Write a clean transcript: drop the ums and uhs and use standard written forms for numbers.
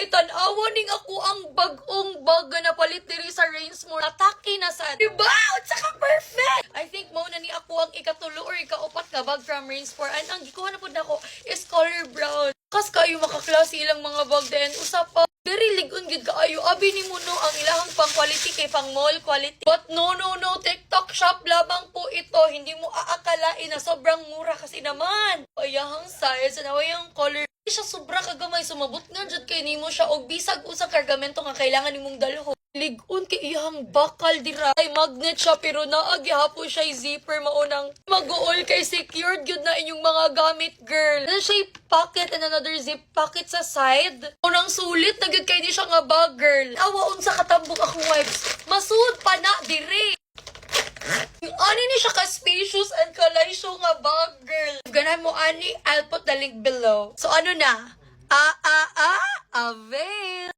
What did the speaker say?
Kay tanawa ning ako ang bagong bag na palit diri sa Rainsmore. Atake na sad. Diba? Unsa ka perfect? I think mo na ni ako ang ikatulo or ikaupat ka bag from Rainsmore. And ang gikuha na pud nako is color brown. Kas kayo makaklase ilang mga bag din. Usap pa. Very ligon gid kaayo. Abi ni mo no ang ilahang pang quality kay pang mall quality. But no, TikTok shop labang po ito. Hindi mo aakalain na sobrang mura kasi naman. Ayahang size na yung color. Hindi siya sobra kagamay. Sumabot nga dyan kay nimo siya og bisag usang kargamento nga kailangan nimong dalho. Ligon kay iyang bakal dira. Ay magnet siya pero naagihapon siya zipper maunang mag-uol kay secured gyud na inyong mga gamit girl. Then siya pocket and another zip pocket sa side. Unang sulit na gyud kay di siya nga bag girl. Awaon sa katambok akong wives. Masud pa na diri. Ani ni siya ka-spacious and kalaysyo nga bag girl. Ganan mo ani, I'll put the link below. So ano na? Avail!